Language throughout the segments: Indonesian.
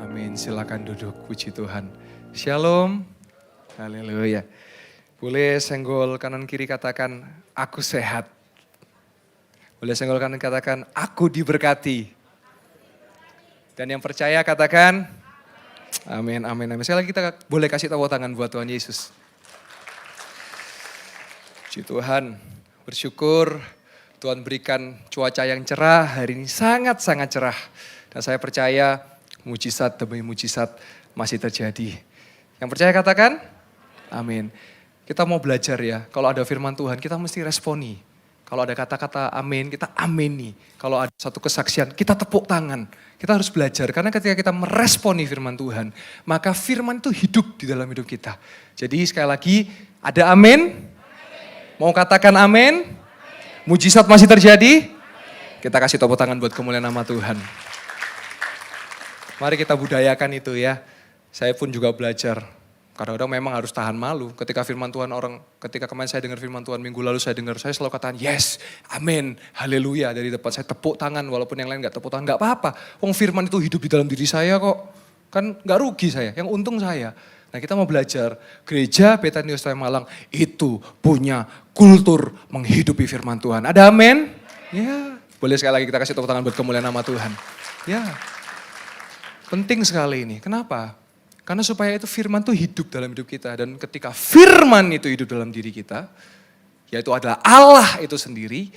Amin. Silakan duduk, puji Tuhan. Shalom. Haleluya. Boleh senggol kanan kiri katakan, aku sehat. Boleh senggol kanan katakan, aku diberkati. Dan yang percaya katakan, amin, amin, amin. Sekali lagi kita boleh kasih tepuk tangan buat Tuhan Yesus. Puji Tuhan, bersyukur Tuhan berikan cuaca yang cerah, hari ini sangat-sangat cerah. Dan saya percaya mujizat demi mujizat masih terjadi. Yang percaya katakan, amin. Kita mau belajar ya, kalau ada firman Tuhan kita mesti responi. Kalau ada kata-kata amin, kita amini. Kalau ada satu kesaksian, kita tepuk tangan. Kita harus belajar, karena ketika kita meresponi firman Tuhan, maka firman itu hidup di dalam hidup kita. Jadi sekali lagi, ada amin? Mau katakan amin? Mujizat masih terjadi? Kita kasih tepuk tangan buat kemuliaan nama Tuhan. Mari kita budayakan itu ya. Saya pun juga belajar. Kadang-kadang memang harus tahan malu. Ketika firman Tuhan ketika kemarin saya dengar firman Tuhan, minggu lalu saya dengar, saya selalu katakan yes, amin, haleluya. Dari depan saya tepuk tangan, walaupun yang lain gak tepuk tangan, gak apa-apa. Firman itu hidup di dalam diri saya kok. Kan gak rugi saya, yang untung saya. Nah kita mau belajar, gereja Betania Australia Malang itu punya kultur menghidupi firman Tuhan. Ada amin? Ya, boleh sekali lagi kita kasih tepuk tangan buat kemuliaan nama Tuhan. Ya. Penting sekali ini. Kenapa? Karena supaya itu firman itu hidup dalam hidup kita. Dan ketika firman itu hidup dalam diri kita, yaitu adalah Allah itu sendiri,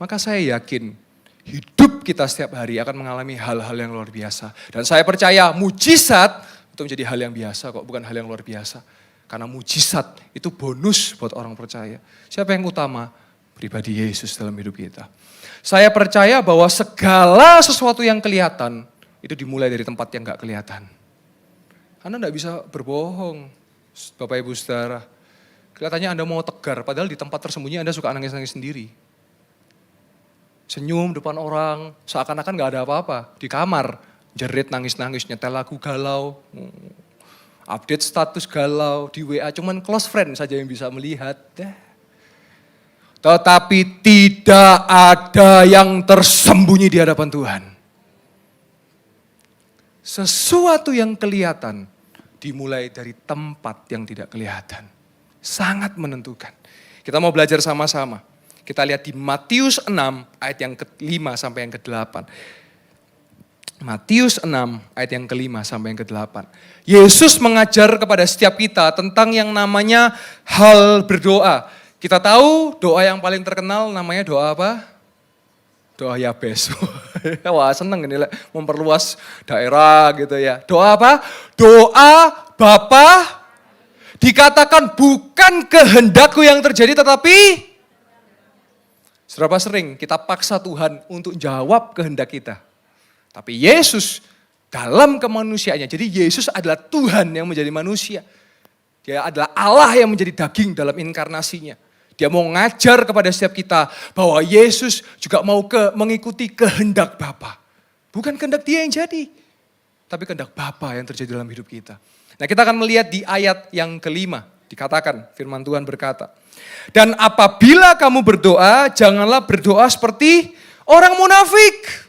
maka saya yakin hidup kita setiap hari akan mengalami hal-hal yang luar biasa. Dan saya percaya mujizat itu menjadi hal yang biasa kok, bukan hal yang luar biasa. Karena mujizat itu bonus buat orang percaya. Siapa yang utama? Pribadi Yesus dalam hidup kita. Saya percaya bahwa segala sesuatu yang kelihatan, itu dimulai dari tempat yang gak kelihatan. Anda gak bisa berbohong, Bapak Ibu Saudara. Kelihatannya Anda mau tegar, padahal di tempat tersembunyi Anda suka nangis-nangis sendiri. Senyum depan orang, seakan-akan gak ada apa-apa. Di kamar, jerit nangis-nangis, nyetel lagu galau. Update status galau, di WA cuman close friend saja yang bisa melihat. Tetapi tidak ada yang tersembunyi di hadapan Tuhan. Sesuatu yang kelihatan dimulai dari tempat yang tidak kelihatan. Sangat menentukan. Kita mau belajar sama-sama. Kita lihat di Matius 6 ayat yang ke-5 sampai yang ke-8. Matius 6 ayat yang ke-5 sampai yang ke-8. Yesus mengajar kepada setiap kita tentang yang namanya hal berdoa. Kita tahu doa yang paling terkenal namanya doa apa? Doa Yabes. Wah seneng ini memperluas daerah gitu ya. Doa apa? Doa Bapa, dikatakan bukan kehendakku yang terjadi tetapi seberapa sering kita paksa Tuhan untuk jawab kehendak kita. Tapi Yesus dalam kemanusiaannya, jadi Yesus adalah Tuhan yang menjadi manusia. Dia adalah Allah yang menjadi daging dalam inkarnasinya. Dia mau ngajar kepada setiap kita bahwa Yesus juga mau mengikuti kehendak Bapa. Bukan kehendak dia yang jadi, tapi kehendak Bapa yang terjadi dalam hidup kita. Nah kita akan melihat di ayat yang ke-5, dikatakan firman Tuhan berkata, dan apabila kamu berdoa, janganlah berdoa seperti orang munafik.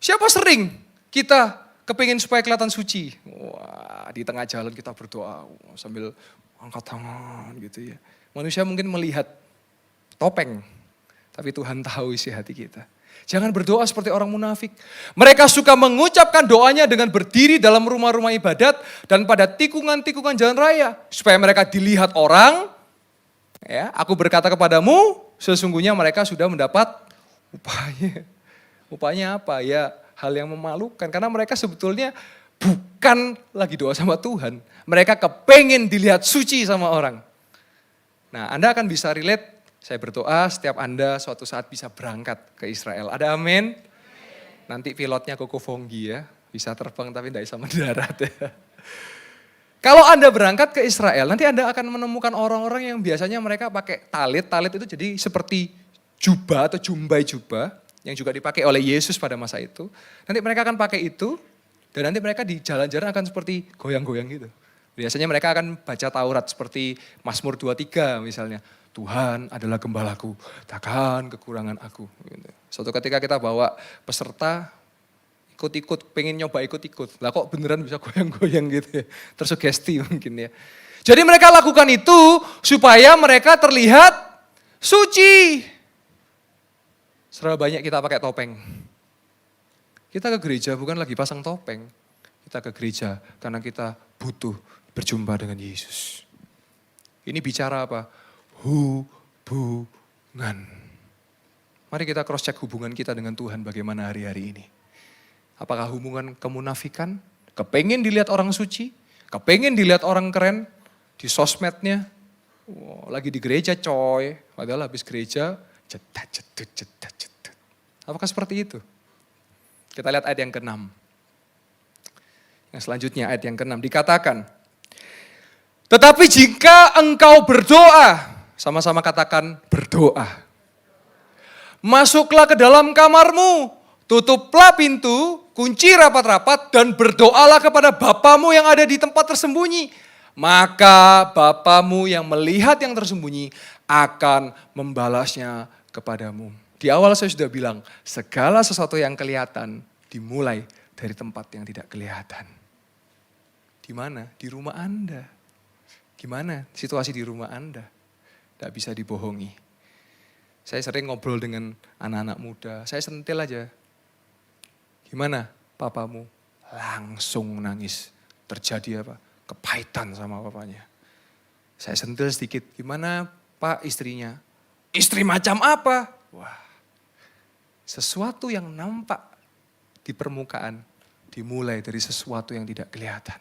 Siapa sering kita kepingin supaya kelihatan suci? Wah di tengah jalan kita berdoa sambil angkat tangan gitu ya. Manusia mungkin melihat topeng, tapi Tuhan tahu isi hati kita. Jangan berdoa seperti orang munafik. Mereka suka mengucapkan doanya dengan berdiri dalam rumah-rumah ibadat dan pada tikungan-tikungan jalan raya. Supaya mereka dilihat orang. Ya, aku berkata kepadamu, sesungguhnya mereka sudah mendapat upahnya. Upahnya apa? Ya hal yang memalukan. Karena mereka sebetulnya bukan lagi doa sama Tuhan. Mereka kepengen dilihat suci sama orang. Nah, Anda akan bisa relate, saya berdoa setiap Anda suatu saat bisa berangkat ke Israel. Ada amin? Nanti pilotnya Koko Fonggi ya, bisa terbang tapi tidak bisa mendarat ya. Kalau Anda berangkat ke Israel, nanti Anda akan menemukan orang-orang yang biasanya mereka pakai talit. Talit itu jadi seperti jubah atau jumbai jubah yang juga dipakai oleh Yesus pada masa itu. Nanti mereka akan pakai itu dan nanti mereka di jalan-jalan akan seperti goyang-goyang gitu. Biasanya mereka akan baca Taurat seperti Mazmur 23 misalnya. Tuhan adalah gembalaku, takkan kekurangan aku. Suatu ketika kita bawa peserta ikut-ikut, pengen nyoba ikut-ikut. Lah kok beneran bisa goyang-goyang gitu ya. Tersugesti mungkin ya. Jadi mereka lakukan itu supaya mereka terlihat suci. Serba banyak kita pakai topeng. Kita ke gereja bukan lagi pasang topeng. Kita ke gereja karena kita butuh berjumpa dengan Yesus. Ini bicara apa? Hubungan. Mari kita cross check hubungan kita dengan Tuhan bagaimana hari-hari ini. Apakah hubungan kemunafikan? Kepengen dilihat orang suci? Kepengen dilihat orang keren? Di sosmednya? Wow, lagi di gereja coy. Padahal habis gereja, jedut. Apakah seperti itu? Kita lihat ayat yang ke-6. Yang selanjutnya ayat yang ke-6 dikatakan. Tetapi jika engkau berdoa, sama-sama katakan berdoa. Masuklah ke dalam kamarmu, tutuplah pintu, kunci rapat-rapat dan berdoalah kepada Bapamu yang ada di tempat tersembunyi. Maka Bapamu yang melihat yang tersembunyi akan membalasnya kepadamu. Di awal saya sudah bilang, segala sesuatu yang kelihatan dimulai dari tempat yang tidak kelihatan. Di mana? Di rumah Anda. Gimana situasi di rumah Anda? Tidak bisa dibohongi. Saya sering ngobrol dengan anak-anak muda, saya sentil aja. Gimana papamu? Langsung nangis. Terjadi apa? Kepahitan sama papanya. Saya sentil sedikit, gimana Pak istrinya? Istri macam apa? Wah. Sesuatu yang nampak di permukaan dimulai dari sesuatu yang tidak kelihatan.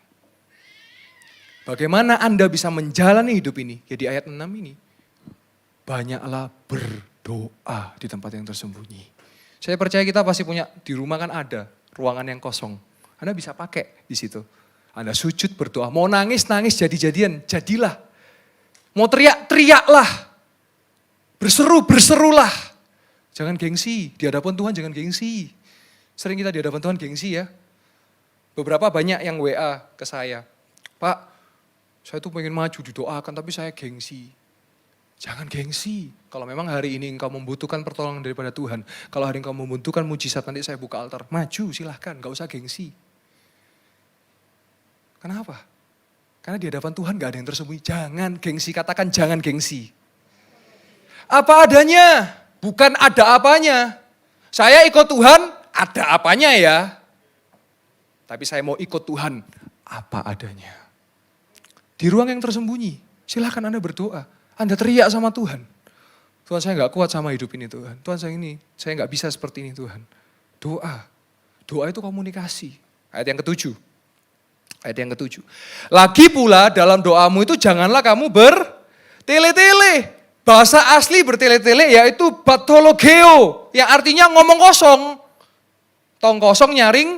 Bagaimana Anda bisa menjalani hidup ini? Jadi ayat 6 ini. Banyaklah berdoa di tempat yang tersembunyi. Saya percaya kita pasti punya, di rumah kan ada ruangan yang kosong. Anda bisa pakai di situ. Anda sujud berdoa. Mau nangis, nangis jadi-jadian. Jadilah. Mau teriak, teriaklah. Berseru, berserulah. Jangan gengsi, di hadapan Tuhan jangan gengsi. Sering kita di hadapan Tuhan gengsi ya. Beberapa banyak yang WA ke saya. Pak, saya tuh pengen maju didoakan tapi saya gengsi. Jangan gengsi. Kalau memang hari ini engkau membutuhkan pertolongan daripada Tuhan. Kalau hari ini engkau membutuhkan mujizat nanti saya buka altar. Maju silahkan, gak usah gengsi. Kenapa? Karena di hadapan Tuhan gak ada yang tersembunyi. Jangan gengsi, katakan jangan gengsi. Apa adanya. Bukan ada apanya. Saya ikut Tuhan, ada apanya ya. Tapi saya mau ikut Tuhan, apa adanya. Di ruang yang tersembunyi, silahkan Anda berdoa. Anda teriak sama Tuhan. Tuhan saya gak kuat sama hidup ini Tuhan. Tuhan saya gak bisa seperti ini Tuhan. Doa. Doa itu komunikasi. Ayat yang ke-7. Ayat yang ke-7. Lagi pula dalam doamu itu janganlah kamu bertele-tele. Bahasa asli bertele-tele yaitu batologeo. Yang artinya ngomong kosong. Tong kosong nyaring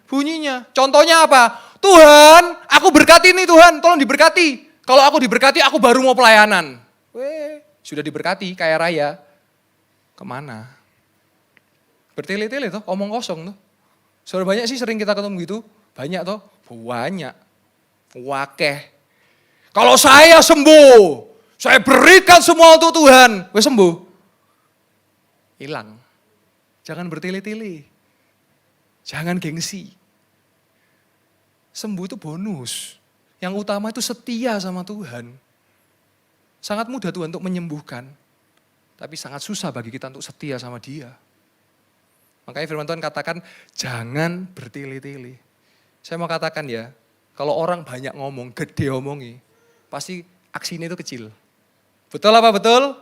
bunyinya. Contohnya apa? Tuhan, aku berkati nih Tuhan, tolong diberkati. Kalau aku diberkati, aku baru mau pelayanan. Sudah diberkati, kaya raya. Kemana? Bertele-tele tuh, omong kosong tuh. Sudah banyak sih sering kita ketemu gitu. Banyak tuh, banyak. Wakeh. Kalau saya sembuh, saya berikan semua untuk Tuhan. Wes sembuh. Hilang. Jangan bertele-tele. Jangan gengsi. Sembuh itu bonus. Yang utama itu setia sama Tuhan. Sangat mudah Tuhan untuk menyembuhkan. Tapi sangat susah bagi kita untuk setia sama Dia. Makanya firman Tuhan katakan, jangan bertele-tele. Saya mau katakan ya, kalau orang banyak ngomong, gede omongi, pasti aksinya itu kecil. Betul apa betul?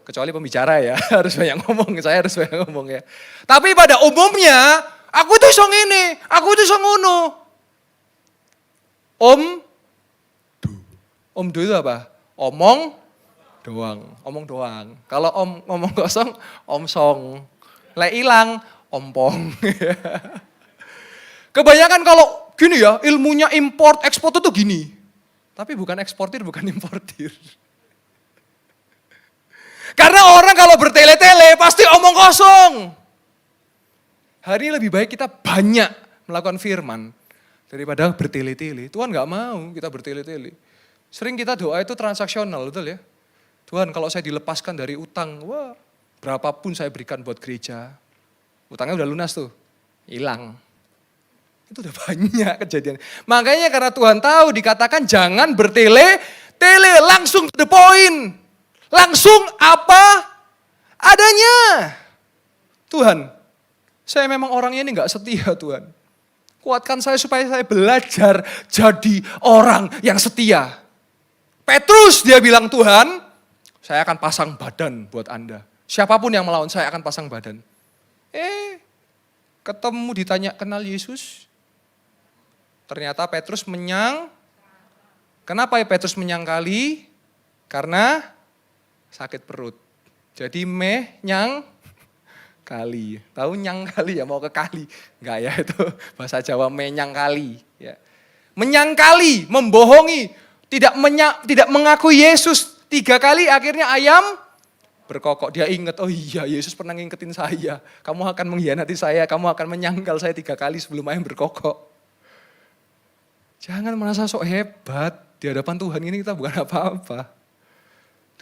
Kecuali pembicara ya, harus banyak ngomong, saya harus banyak ngomong ya. Tapi pada umumnya, aku tuh song ini, aku tuh song ngono. Om do itu apa? Omong doang. Kalau ngomong kosong, om song. Lek ilang, ompong. Kebanyakan kalau gini ya, ilmunya import, ekspor itu gini. Tapi bukan eksportir, bukan importir. Karena orang kalau bertele-tele pasti omong kosong. Hari ini lebih baik kita banyak melakukan firman daripada bertele-tele. Tuhan gak mau kita bertele-tele. Sering kita doa itu transaksional, betul ya? Tuhan kalau saya dilepaskan dari utang, wah berapapun saya berikan buat gereja. Utangnya udah lunas tuh. hilang. Itu udah banyak kejadian. Makanya karena Tuhan tahu dikatakan jangan bertele-tele, langsung to the point. Langsung apa adanya. Tuhan, saya memang orangnya ini gak setia Tuhan. Kuatkan saya supaya saya belajar jadi orang yang setia. Petrus dia bilang, Tuhan, saya akan pasang badan buat Anda. Siapapun yang melawan saya akan pasang badan. Ketemu ditanya kenal Yesus. Ternyata Petrus menyang. Kenapa ya Petrus menyangkali? Karena sakit perut. Jadi nyang kali. Tahu nyang kali ya, mau ke kali. Enggak ya, itu bahasa Jawa menyang kali. Ya. Menyangkali, membohongi, tidak mengakui Yesus. 3 kali akhirnya ayam berkokok. Dia ingat, oh iya Yesus pernah ngingetin saya. Kamu akan mengkhianati saya, kamu akan menyangkal saya 3 kali sebelum ayam berkokok. Jangan merasa sok hebat. Di hadapan Tuhan ini kita bukan apa-apa.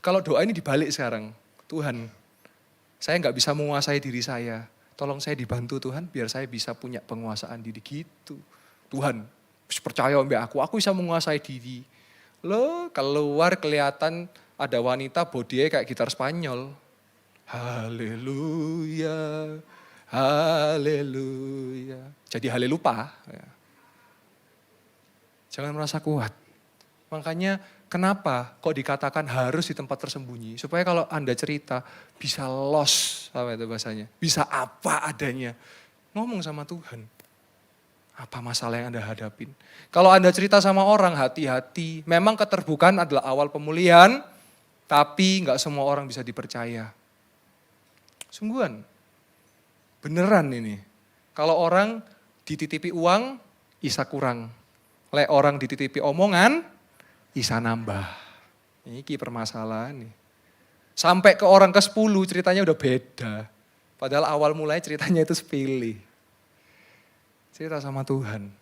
Kalau doa ini dibalik sekarang. Tuhan, saya gak bisa menguasai diri saya. Tolong saya dibantu Tuhan biar saya bisa punya penguasaan diri gitu. Tuhan, percaya sama aku bisa menguasai diri. Loh, keluar kelihatan ada wanita bodinya kayak gitar Spanyol. Haleluya, haleluya. Jadi halelupa. Jangan merasa kuat. Makanya kenapa kok dikatakan harus di tempat tersembunyi. Supaya kalau Anda cerita bisa lost, apa itu bahasanya. Bisa apa adanya. Ngomong sama Tuhan. Apa masalah yang Anda hadapin. Kalau Anda cerita sama orang hati-hati. Memang keterbukaan adalah awal pemulihan. Tapi gak semua orang bisa dipercaya. Sungguhan. Beneran ini. Kalau orang dititipi uang, isa kurang. Lek orang dititipi omongan, isa nambah. Ini permasalahan nih. Sampai ke orang ke-10 ceritanya udah beda. Padahal awal mulai ceritanya itu sepilih. Cerita sama Tuhan.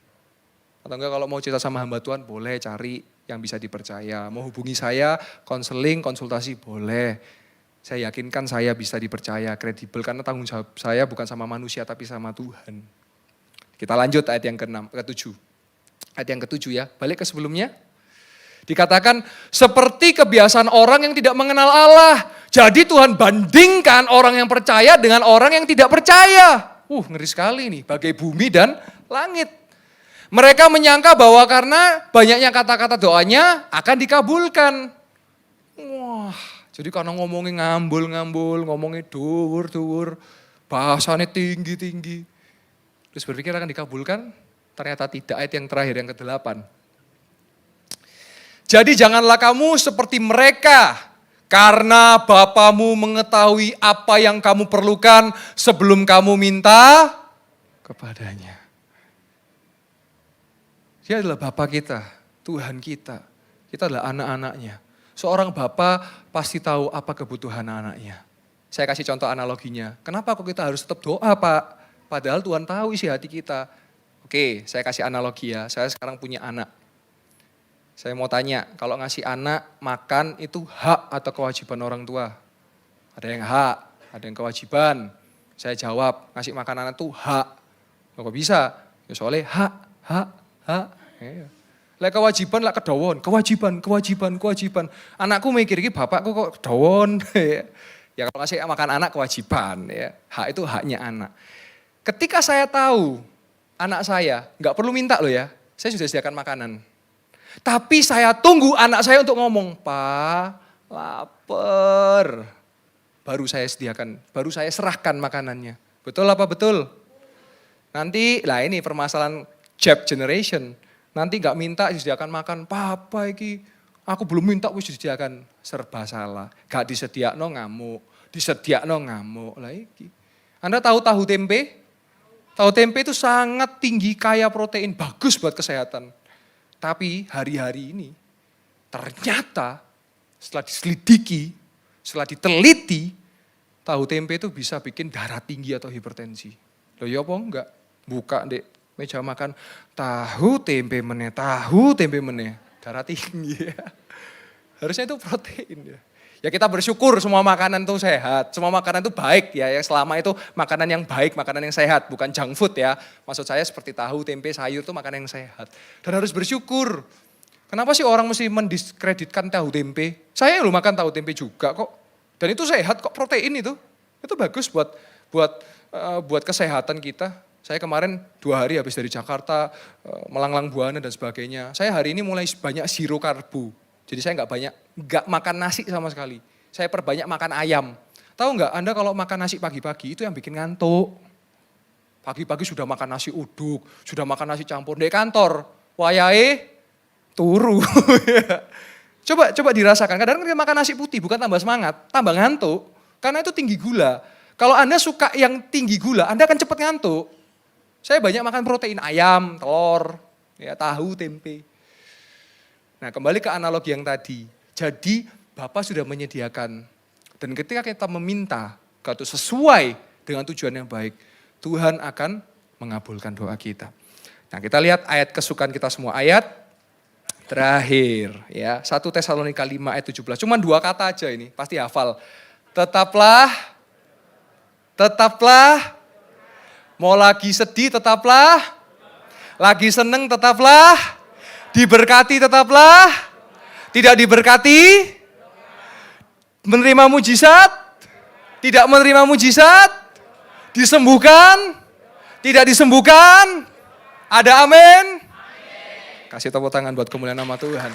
Atau enggak kalau mau cerita sama hamba Tuhan boleh cari yang bisa dipercaya. Mau hubungi saya, konseling, konsultasi boleh. Saya yakinkan saya bisa dipercaya, kredibel. Karena tanggung jawab saya bukan sama manusia tapi sama Tuhan. Kita lanjut ayat yang ke-7. Ayat yang ke-7 ya, balik ke sebelumnya. Dikatakan seperti kebiasaan orang yang tidak mengenal Allah. Jadi Tuhan bandingkan orang yang percaya dengan orang yang tidak percaya. Ngeri sekali nih, bagai bumi dan langit. Mereka menyangka bahwa karena banyaknya kata-kata doanya akan dikabulkan. Wah, jadi karena ngomongin ngambul-ngambul, ngomongin dur-dur, bahasanya tinggi-tinggi. Terus berpikir akan dikabulkan, ternyata tidak. Ayat yang terakhir, yang ke-8. Jadi janganlah kamu seperti mereka, karena Bapamu mengetahui apa yang kamu perlukan sebelum kamu minta kepadanya. Dia adalah Bapa kita, Tuhan kita. Kita adalah anak-anaknya. Seorang Bapa pasti tahu apa kebutuhan anaknya. Saya kasih contoh analoginya. Kenapa kok kita harus tetap doa, Pak? Padahal Tuhan tahu isi hati kita. Oke, saya kasih analogi ya. Saya sekarang punya anak. Saya mau tanya, kalau ngasih anak makan itu hak atau kewajiban orang tua? Ada yang hak, ada yang kewajiban. Saya jawab, ngasih makan anak itu hak. Kok bisa? Ya soalnya hak. Lah kewajiban lah kedawon, kewajiban. Anakku mikir iki bapakku kok kedawon. Ya kalau ngasih makan anak kewajiban ya. Hak itu haknya anak. Ketika saya tahu anak saya nggak perlu minta loh ya, saya sudah sediakan makanan. Tapi saya tunggu anak saya untuk ngomong, "Pak, lapar." Baru saya sediakan, baru saya serahkan makanannya. Betul apa betul? Nanti, lah ini permasalahan Jab generation. Nanti gak minta disediakan makan, "Papa iki aku belum minta wis disediakan." Serba salah. Gak disediakno ngamuk, disediakno ngamuk. Lah iki. Anda tahu tahu tempe? Tahu tempe itu sangat tinggi kaya protein, bagus buat kesehatan. Tapi hari-hari ini ternyata setelah diselidiki, setelah diteliti, tahu tempe itu bisa bikin darah tinggi atau hipertensi. Loh ya apa enggak? Buka dek meja makan, tahu tempe meneh, darah tinggi ya. Harusnya itu protein ya. Ya kita bersyukur semua makanan itu sehat, semua makanan itu baik ya, yang selama itu makanan yang baik, makanan yang sehat, bukan junk food ya. Maksud saya seperti tahu, tempe, sayur itu makanan yang sehat. Dan harus bersyukur. Kenapa sih orang mesti mendiskreditkan tahu tempe? Saya loh makan tahu tempe juga kok. Dan itu sehat kok, protein itu. Itu bagus buat kesehatan kita. Saya kemarin 2 hari habis dari Jakarta, melanglang buana dan sebagainya. Saya hari ini mulai banyak zero karbo. Jadi saya nggak makan nasi sama sekali. Saya perbanyak makan ayam. Tahu nggak Anda kalau makan nasi pagi-pagi itu yang bikin ngantuk. Pagi-pagi sudah makan nasi uduk, sudah makan nasi campur di kantor. Wayahe turu. Coba dirasakan. Kadang-kadang kita makan nasi putih bukan tambah semangat, tambah ngantuk. Karena itu tinggi gula. Kalau Anda suka yang tinggi gula, Anda akan cepat ngantuk. Saya banyak makan protein ayam, telur, ya, tahu, tempe. Nah kembali ke analogi yang tadi. Jadi Bapak sudah menyediakan. Dan ketika kita meminta, kalau sesuai dengan tujuan yang baik, Tuhan akan mengabulkan doa kita. Nah kita lihat ayat kesukaan kita semua. Ayat terakhir ya. 1 Tesalonika 5 ayat 17. Cuma 2 kata aja ini, pasti hafal. Tetaplah, mau lagi sedih tetaplah, lagi seneng tetaplah, diberkati tetaplah, tidak diberkati, menerima mujizat, tidak menerima mujizat, disembuhkan, tidak disembuhkan, ada amin. Kasih tepuk tangan buat kemuliaan nama Tuhan.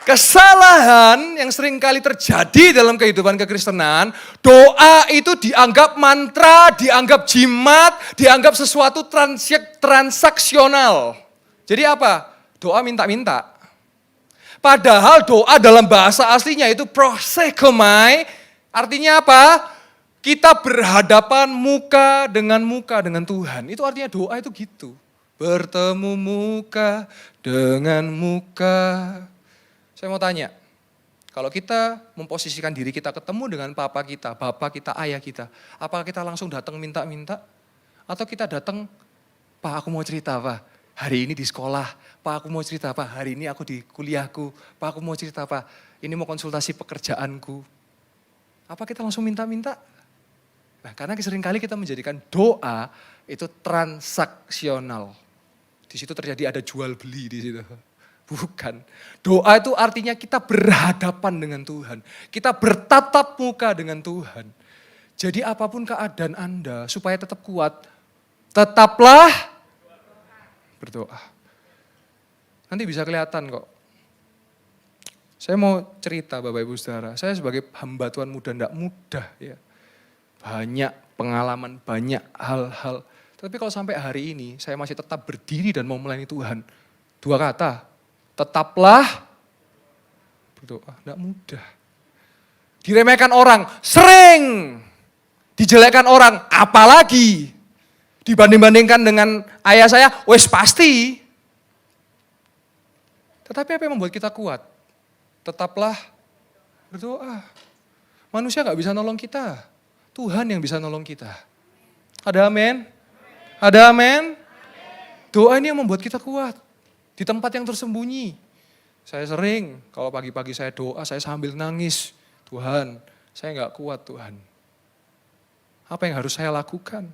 Kesalahan yang sering kali terjadi dalam kehidupan kekristenan, doa itu dianggap mantra, dianggap jimat, dianggap sesuatu transaksional. Jadi apa? Doa minta-minta. Padahal doa dalam bahasa aslinya itu prosekomai, artinya apa? Kita berhadapan muka dengan Tuhan. Itu artinya doa itu gitu. Bertemu muka dengan muka. Saya mau tanya, kalau kita memposisikan diri kita ketemu dengan bapak kita, ayah kita, apakah kita langsung datang minta-minta? Atau kita datang, Pak aku mau cerita Pak, hari ini di sekolah, Pak aku mau cerita Pak, hari ini aku di kuliahku, Pak aku mau cerita Pak, ini mau konsultasi pekerjaanku. Apa kita langsung minta-minta? Nah karena seringkali kita menjadikan doa itu transaksional. Di situ terjadi ada jual beli di situ. Bukan. Doa itu artinya kita berhadapan dengan Tuhan. Kita bertatap muka dengan Tuhan. Jadi apapun keadaan Anda, supaya tetap kuat, tetaplah berdoa. Nanti bisa kelihatan kok. Saya mau cerita Bapak Ibu Saudara, saya sebagai hamba Tuhan muda tidak mudah ya. Banyak pengalaman, banyak hal-hal. Tapi kalau sampai hari ini, saya masih tetap berdiri dan mau melayani Tuhan. 2 kata. Tetaplah berdoa, tidak mudah. Diremehkan orang, sering. Dijelekkan orang, apalagi. Dibanding-bandingkan dengan ayah saya, wes pasti. Tetapi apa yang membuat kita kuat? Tetaplah berdoa. Manusia gak bisa nolong kita. Tuhan yang bisa nolong kita. Ada amin? Ada amin? Doa ini yang membuat kita kuat. Di tempat yang tersembunyi. Saya sering, kalau pagi-pagi saya doa, saya sambil nangis. Tuhan, saya gak kuat Tuhan. Apa yang harus saya lakukan?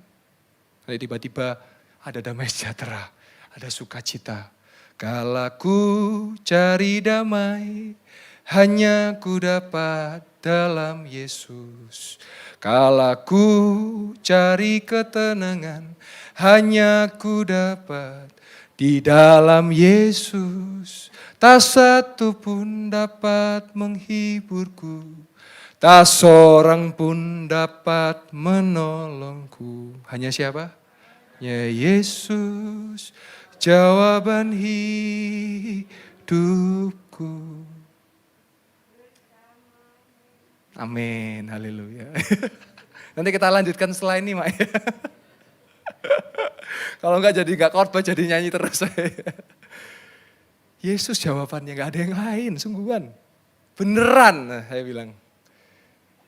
Lalu tiba-tiba ada damai sejahtera, ada sukacita. Kalaku cari damai, hanya ku dapat dalam Yesus. Kalaku cari ketenangan, hanya ku dapat di dalam Yesus. Tak satu pun dapat menghiburku, tak seorang pun dapat menolongku. Hanya siapa? Ya Yesus, jawaban hidupku. Amin, haleluya. Nanti kita lanjutkan setelah ini, Mak. Kalau enggak jadi enggak khotbah, jadi nyanyi terus. Yesus jawabannya, enggak ada yang lain, sungguhan. Beneran, saya bilang.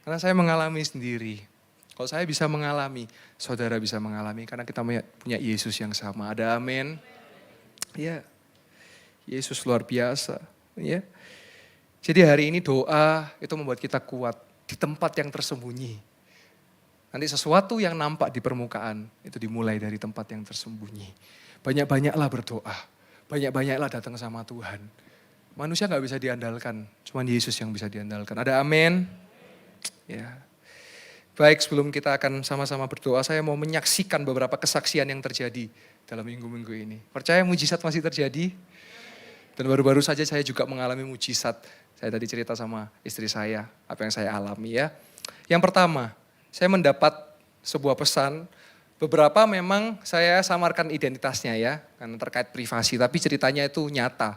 Karena saya mengalami sendiri. Kalau saya bisa mengalami, saudara bisa mengalami. Karena kita punya Yesus yang sama. Ada amin? Ya, Yesus luar biasa. Ya. Jadi hari ini doa itu membuat kita kuat di tempat yang tersembunyi. Nanti sesuatu yang nampak di permukaan itu dimulai dari tempat yang tersembunyi. Banyak-banyaklah berdoa, banyak-banyaklah datang sama Tuhan. Manusia gak bisa diandalkan, cuma Yesus yang bisa diandalkan. Ada amin? Ya. Baik, sebelum kita akan sama-sama berdoa, saya mau menyaksikan beberapa kesaksian yang terjadi dalam minggu-minggu ini. Percaya mujizat masih terjadi? Dan baru-baru saja saya juga mengalami mujizat. Saya tadi cerita sama istri saya, apa yang saya alami ya. Yang pertama, saya mendapat sebuah pesan, beberapa memang saya samarkan identitasnya ya, karena terkait privasi, tapi ceritanya itu nyata.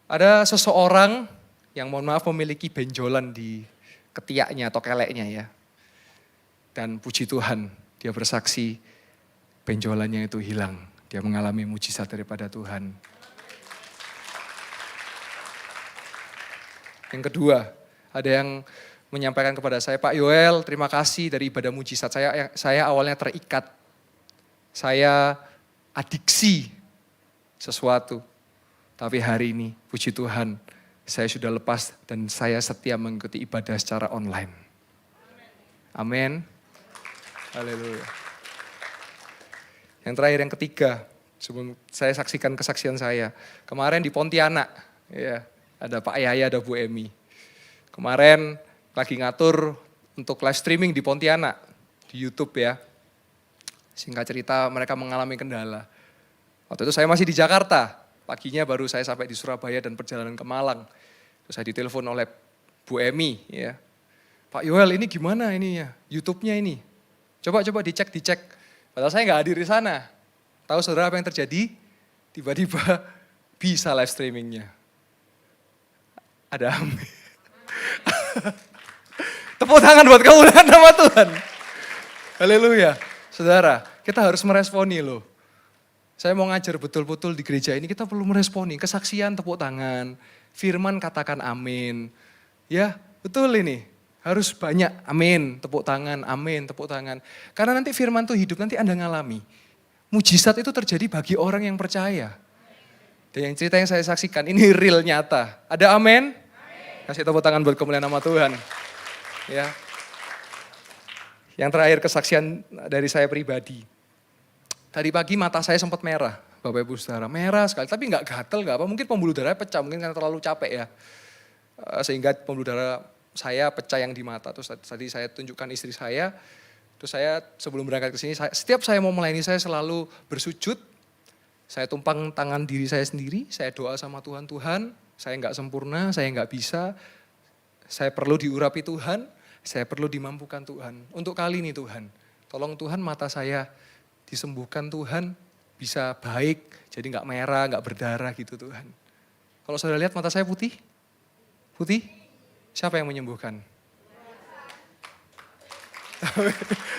Ada seseorang yang mohon maaf memiliki benjolan di ketiaknya atau keleknya ya. Dan puji Tuhan, dia bersaksi benjolannya itu hilang. Dia mengalami mujizat daripada Tuhan. Yang kedua, ada yang menyampaikan kepada saya, Pak Yoel, terima kasih dari ibadah mujizat. Saya awalnya terikat, saya adiksi sesuatu. Tapi hari ini, puji Tuhan, saya sudah lepas dan saya setia mengikuti ibadah secara online. Amin. Haleluya. Yang terakhir, yang ketiga, sebelum saya saksikan kesaksian saya. Kemarin di Pontianak, ya. Ada Pak Yaya, ada Bu Emi. Kemarin lagi ngatur untuk live streaming di Pontianak, di YouTube ya. Singkat cerita mereka mengalami kendala. Waktu itu saya masih di Jakarta, paginya baru saya sampai di Surabaya dan perjalanan ke Malang. Terus saya ditelepon oleh Bu Emi ya. Pak Yoel ini gimana ini ya, YouTube-nya ini. Coba dicek. Padahal saya nggak hadir di sana. Tahu saudara apa yang terjadi? Tiba-tiba bisa live streamingnya. Ada amin. Tepuk tangan buat kemuliaan nama Tuhan. Haleluya. Saudara, kita harus meresponi loh. Saya mau ngajar betul-betul di gereja ini, kita perlu meresponi. Kesaksian tepuk tangan, firman katakan amin. Ya, betul ini. Harus banyak amin, tepuk tangan, amin, tepuk tangan. Karena nanti firman itu hidup, nanti Anda ngalami. Mujizat itu terjadi bagi orang yang percaya. Dan yang cerita yang saya saksikan, ini real nyata. Ada amin? Kasih tepuk tangan buat kemuliaan nama Tuhan. Ya. Yang terakhir kesaksian dari saya pribadi. Tadi pagi mata saya sempat merah, Bapak Ibu Saudara. Merah sekali, tapi nggak gatel, nggak apa. Mungkin pembuluh darah pecah, mungkin karena terlalu capek ya. Sehingga pembuluh darah saya pecah yang di mata. Terus tadi saya tunjukkan istri saya. Terus saya sebelum berangkat ke sini, setiap saya mau melayani saya selalu bersujud. Saya tumpang tangan diri saya sendiri, saya doa sama Tuhan, saya nggak sempurna, saya nggak bisa, saya perlu diurapi Tuhan, saya perlu dimampukan Tuhan. Untuk kali ini Tuhan, tolong Tuhan mata saya disembuhkan Tuhan, bisa baik, jadi nggak merah, nggak berdarah gitu Tuhan. Kalau saudara lihat mata saya putih? Putih? Siapa yang menyembuhkan?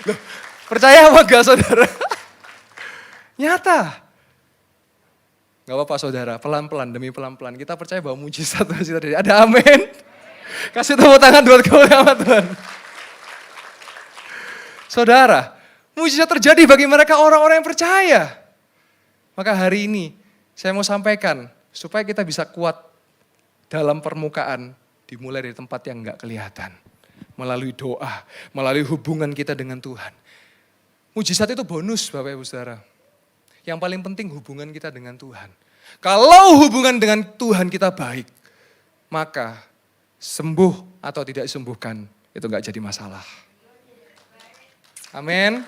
Loh, percaya apa enggak saudara? Nyata. Gak apa-apa saudara, pelan-pelan demi pelan-pelan. Kita percaya bahwa mujizat masih terjadi. Ada amin. Kasih tepuk tangan buat kemuliaan Tuhan. Saudara, mujizat terjadi bagi mereka orang-orang yang percaya. Maka hari ini saya mau sampaikan supaya kita bisa kuat dalam permukaan dimulai dari tempat yang gak kelihatan. Melalui doa, melalui hubungan kita dengan Tuhan. Mujizat itu bonus Bapak Ibu Saudara. Yang paling penting hubungan kita dengan Tuhan. Kalau hubungan dengan Tuhan kita baik, maka sembuh atau tidak disembuhkan itu gak jadi masalah. Amin.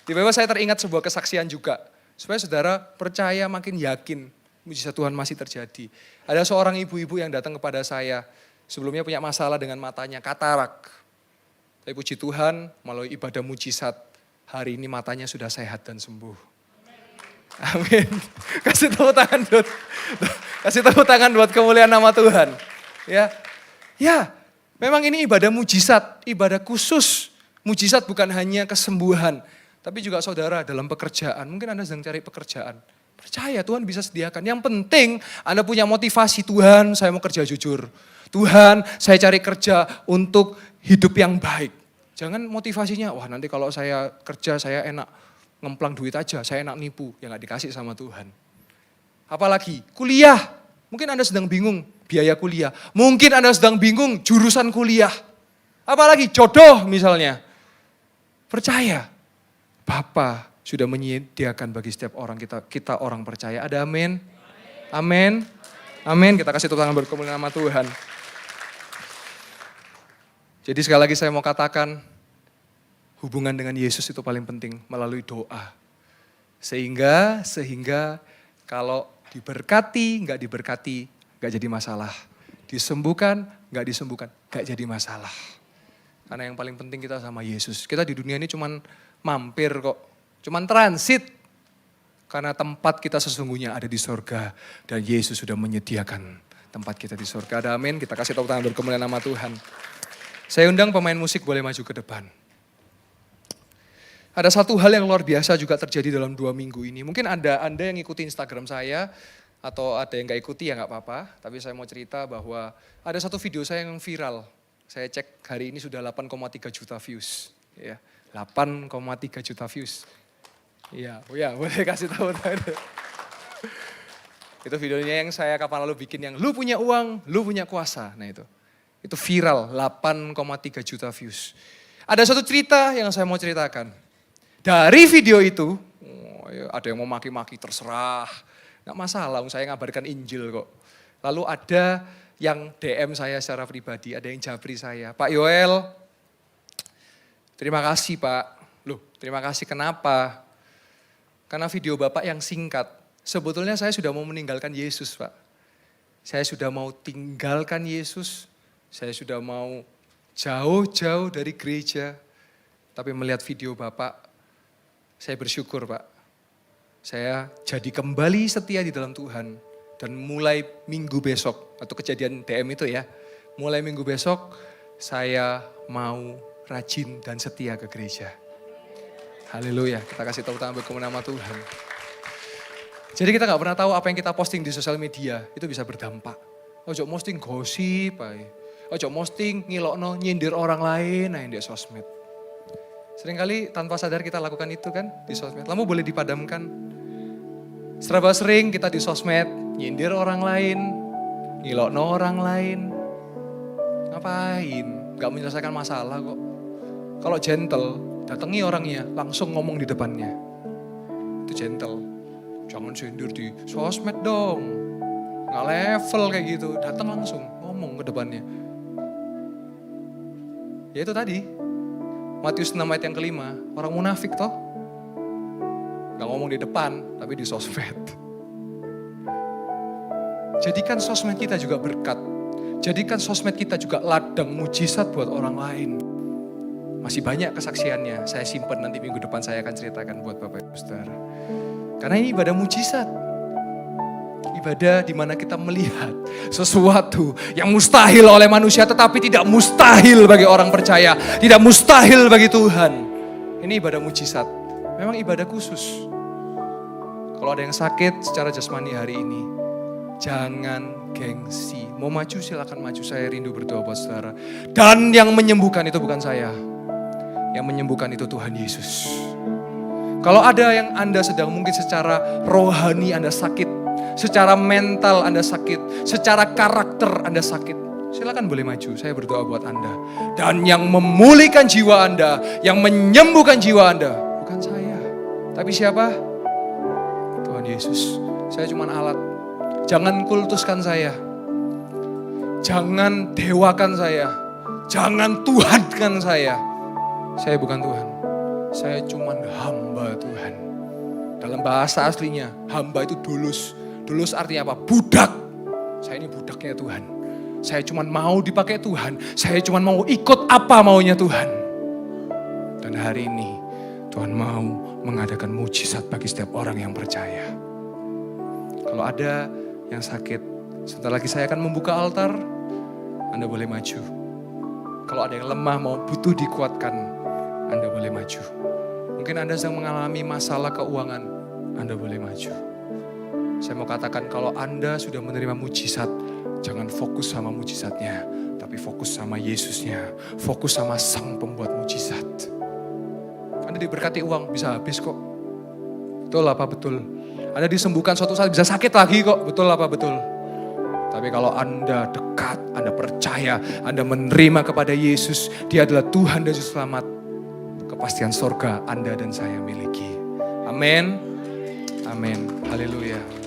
Tiba-tiba saya teringat sebuah kesaksian juga. Supaya saudara percaya makin yakin mujizat Tuhan masih terjadi. Ada seorang ibu-ibu yang datang kepada saya. Sebelumnya punya masalah dengan matanya, katarak. Tapi puji Tuhan melalui ibadah mujizat. Hari ini matanya sudah sehat dan sembuh. Amin. Kasih tepuk tangan buat, kasih tepuk tangan buat kemuliaan nama Tuhan. Ya, memang ini ibadah mujizat, ibadah khusus. Mujizat bukan hanya kesembuhan, tapi juga saudara dalam pekerjaan. Mungkin Anda sedang cari pekerjaan. Percaya Tuhan bisa sediakan. Yang penting Anda punya motivasi, Tuhan saya mau kerja jujur. Tuhan saya cari kerja untuk hidup yang baik. Jangan motivasinya, wah nanti kalau saya kerja saya enak ngemplang duit aja, saya enak nipu. Ya gak dikasih sama Tuhan. Apalagi kuliah, Mungkin Anda sedang bingung biaya kuliah. Mungkin Anda sedang bingung jurusan kuliah. Apalagi jodoh misalnya. Percaya. Bapa sudah menyediakan bagi setiap orang kita orang percaya. Ada amin? Amin. Amin. Kita kasih tepuk tangan berkemuliaan nama Tuhan. Jadi sekali lagi saya mau katakan, hubungan dengan Yesus itu paling penting melalui doa. Sehingga kalau diberkati, nggak diberkati, nggak jadi masalah. Disembuhkan, nggak disembuhkan, nggak jadi masalah. Karena yang paling penting kita sama Yesus. Kita di dunia ini cuman mampir kok, cuman transit. Karena tempat kita sesungguhnya ada di sorga. Dan Yesus sudah menyediakan tempat kita di sorga. Ada amin, kita kasih tepuk tangan berkemuliaan nama Tuhan. Saya undang pemain musik boleh maju ke depan. Ada satu hal yang luar biasa juga terjadi dalam 2 minggu ini. Mungkin Anda yang ikuti Instagram saya, atau ada yang gak ikuti ya gak apa-apa. Tapi saya mau cerita bahwa ada satu video saya yang viral. Saya cek hari ini sudah 8,3 juta views. Ya, 8,3 juta views. Iya, boleh kasih tahu. Itu videonya yang saya kapan lalu bikin yang lu punya uang, lu punya kuasa. Nah itu viral, 8,3 juta views. Ada satu cerita yang saya mau ceritakan. Dari video itu, ada yang mau maki-maki terserah. Nggak masalah, saya ngabarkan Injil kok. Lalu ada yang DM saya secara pribadi, ada yang japri saya. Pak Yoel, terima kasih Pak. Loh, terima kasih kenapa? Karena video Bapak yang singkat. Sebetulnya saya sudah mau meninggalkan Yesus Pak. Saya sudah mau tinggalkan Yesus. Saya sudah mau jauh-jauh dari gereja. Tapi melihat video Bapak, saya bersyukur Pak. Saya jadi kembali setia di dalam Tuhan. Dan mulai minggu besok, atau kejadian DM itu ya. Mulai minggu besok, saya mau rajin dan setia ke gereja. Haleluya, kita kasih tepuk tangan berkemuliaan nama Tuhan. Jadi kita gak pernah tahu apa yang kita posting di sosial media, itu bisa berdampak. Ojo posting gosip, ojo posting ngilokno nyindir orang lain, yang di sosmed. Seringkali tanpa sadar kita lakukan itu kan di sosmed. Lampu boleh dipadamkan. Serba sering kita di sosmed, nyindir orang lain, ngilokno orang lain. Ngapain? Gak menyelesaikan masalah kok. Kalau gentle, datangi orangnya, langsung ngomong di depannya. Itu gentle. Jangan sindir di sosmed dong. Nggak level kayak gitu. Datang langsung, ngomong ke depannya. Ya itu tadi. Matius 6 ayat yang kelima. Orang munafik toh. Nggak ngomong di depan, tapi di sosmed. Jadikan sosmed kita juga berkat. Jadikan sosmed kita juga ladang mujizat buat orang lain. Masih banyak kesaksiannya, saya simpan nanti minggu depan saya akan ceritakan buat Bapak Ibu Saudara. Karena ini ibadah mujizat. Ibadah di mana kita melihat sesuatu yang mustahil oleh manusia tetapi tidak mustahil bagi orang percaya. Tidak mustahil bagi Tuhan. Ini ibadah mujizat. Memang ibadah khusus. Kalau ada yang sakit secara jasmani hari ini, jangan gengsi. Mau maju silakan maju, saya rindu berdoa buat saudara. Dan yang menyembuhkan itu bukan saya. Yang menyembuhkan itu Tuhan Yesus. Kalau ada yang Anda sedang mungkin secara rohani Anda sakit, secara mental Anda sakit, secara karakter Anda sakit, silakan boleh maju, saya berdoa buat Anda. Dan yang memulihkan jiwa Anda, yang menyembuhkan jiwa Anda, bukan saya. Tapi siapa? Tuhan Yesus. Saya cuma alat. Jangan kultuskan saya. Jangan dewakan saya. Jangan tuhankan saya. Saya bukan Tuhan. Saya cuma hamba Tuhan. Dalam bahasa aslinya, hamba itu dulus. Dulus artinya apa? Budak. Saya ini budaknya Tuhan. Saya cuma mau dipakai Tuhan. Saya cuma mau ikut apa maunya Tuhan. Dan hari ini Tuhan mau mengadakan mujizat bagi setiap orang yang percaya. Kalau ada yang sakit, sebentar lagi saya akan membuka altar. Anda boleh maju. Kalau ada yang lemah mau butuh dikuatkan, Anda boleh maju. Mungkin Anda sedang mengalami masalah keuangan, Anda boleh maju. Saya mau katakan kalau Anda sudah menerima mujizat, jangan fokus sama mujizatnya, tapi fokus sama Yesusnya. Fokus sama Sang Pembuat mujizat. Anda diberkati uang, bisa habis kok. Betul apa betul? Anda disembuhkan suatu saat bisa sakit lagi kok, betul apa betul? Tapi kalau Anda dekat, Anda percaya, Anda menerima kepada Yesus, Dia adalah Tuhan dan Juru Selamat, kepastian surga Anda dan saya miliki. Amin. Amin. Haleluya.